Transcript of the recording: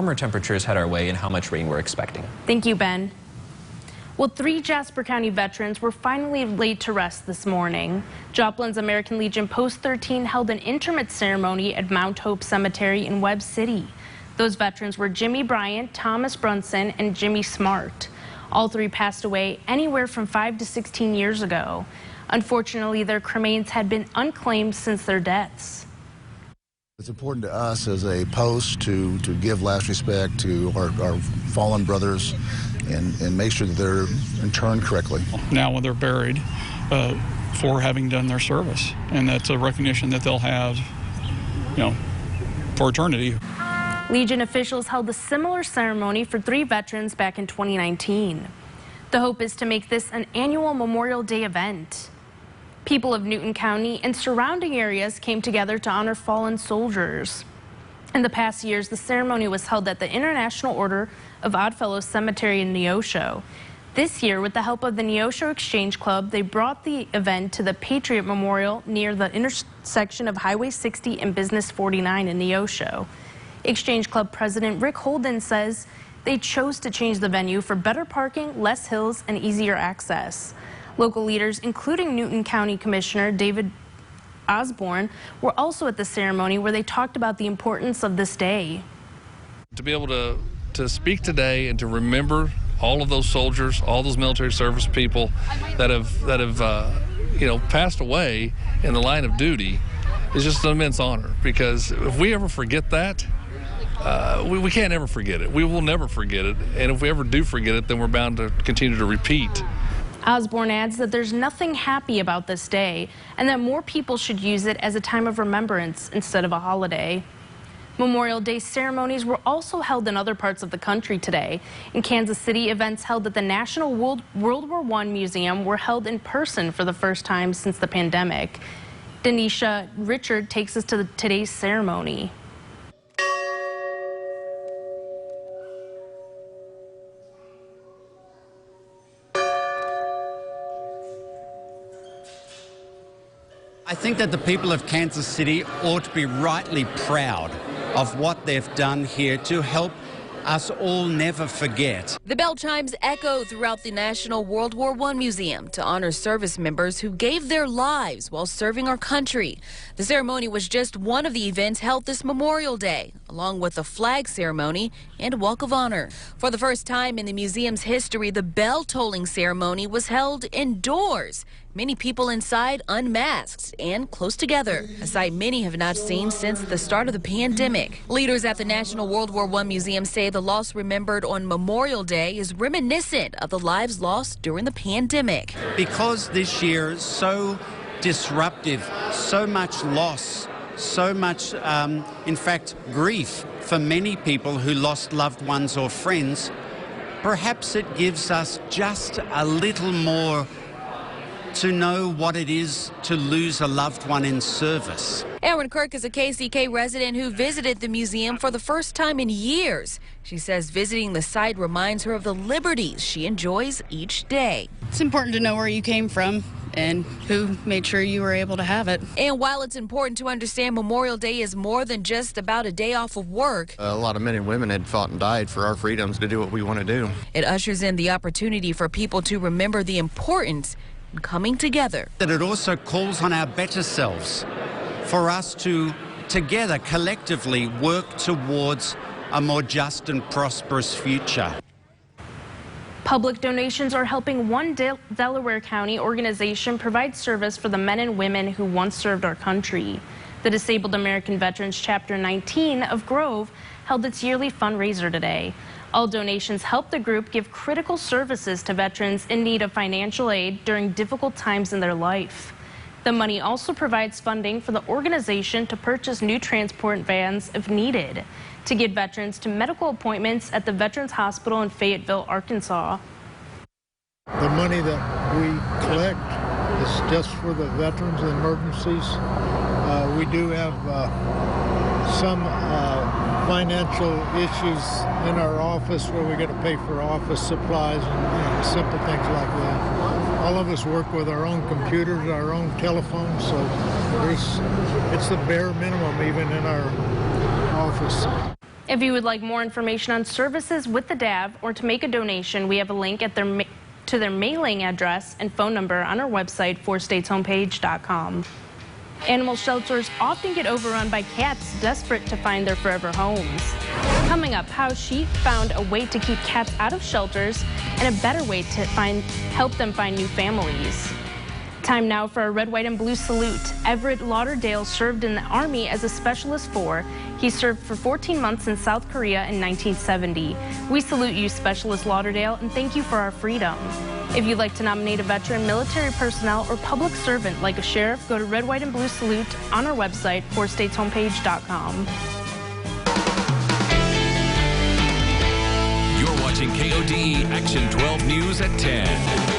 warmer temperatures head our way and how much rain we're expecting. Thank you, Ben. Well, 3 Jasper County veterans were finally laid to rest this morning. Joplin's American Legion Post 13 held an interment ceremony at Mount Hope Cemetery in Webb City. Those veterans were Jimmy Bryant, Thomas Brunson, and Jimmy Smart. All 3 passed away anywhere from 5 to 16 years ago. Unfortunately, their cremains had been unclaimed since their deaths. It's important to us as a post to give last respect to our fallen brothers and make sure that they're interned correctly. Now when they're buried for having done their service, and that's a recognition that they'll have, for eternity. Legion officials held a similar ceremony for 3 veterans back in 2019. The hope is to make this an annual Memorial Day event. People of Newton County and surrounding areas came together to honor fallen soldiers. In the past years, the ceremony was held at the International Order of Oddfellows Cemetery in Neosho. This year, with the help of the Neosho Exchange Club, they brought the event to the Patriot Memorial near the intersection of Highway 60 and Business 49 in Neosho. Exchange Club President Rick Holden says they chose to change the venue for better parking, less hills, and easier access. Local leaders, including Newton County Commissioner David Osborne, were also at the ceremony where they talked about the importance of this day. To be able to speak today and to remember all of those soldiers, all those military service people that have passed away in the line of duty is just an immense honor, because if we ever forget that, we can't ever forget it. We will never forget it, and if we ever do forget it, then we're bound to continue to repeat. Osborne adds that there's nothing happy about this day and that more people should use it as a time of remembrance instead of a holiday. Memorial Day ceremonies were also held in other parts of the country today. In Kansas City, events held at the National World War I Museum were held in person for the first time since the pandemic. Denisha Richard takes us to today's ceremony. I think that the people of Kansas City ought to be rightly proud of what they've done here to help us all never forget. The bell chimes echo throughout the National World War I Museum to honor service members who gave their lives while serving our country. The ceremony was just one of the events held this Memorial Day, along with a flag ceremony and a walk of honor. For the first time in the museum's history, the bell tolling ceremony was held indoors. Many people inside unmasked and close together, a sight many have not seen since the start of the pandemic. Leaders at the National World War I Museum say the loss remembered on Memorial Day is reminiscent of the lives lost during the pandemic. Because this year is so disruptive, so much loss, so much, in fact, grief for many people who lost loved ones or friends, perhaps it gives us just a little more to know what it is to lose a loved one in service. Erin Kirk is a KCK resident who visited the museum for the first time in years. She says visiting the site reminds her of the liberties she enjoys each day. It's important to know where you came from and who made sure you were able to have it. And while it's important to understand Memorial Day is more than just about a day off of work, a lot of men and women had fought and died for our freedoms to do what we want to do. It ushers in the opportunity for people to remember the importance in coming together. That it also calls on our better selves for us to together collectively work towards a more just and prosperous future. Public donations are helping one Delaware County organization provide service for the men and women who once served our country. The Disabled American Veterans Chapter 19 of Grove held its yearly fundraiser today. All donations help the group give critical services to veterans in need of financial aid during difficult times in their life. The money also provides funding for the organization to purchase new transport vans if needed, to get veterans to medical appointments at the Veterans Hospital in Fayetteville, Arkansas. The money that we collect is just for the veterans and emergencies. We do have some financial issues in our office where we got to pay for office supplies and simple things like that. All of us work with our own computers, our own telephones, so it's the bare minimum even in our office. If you would like more information on services with the DAV or to make a donation, we have a link at to their mailing address and phone number on our website, 4stateshomepage.com. Animal shelters often get overrun by cats desperate to find their forever homes. Coming up, how she found a way to keep cats out of shelters and a better way to help them find new families. Time now for a red, white, and blue salute. Everett Lauderdale served in the Army as a Specialist 4. He served for 14 months in South Korea in 1970. We salute you, Specialist Lauderdale, and thank you for our freedom. If you'd like to nominate a veteran, military personnel, or public servant like a sheriff, go to Red, White, and Blue Salute on our website, 4stateshomepage.com. You're watching KODE Action 12 News at 10.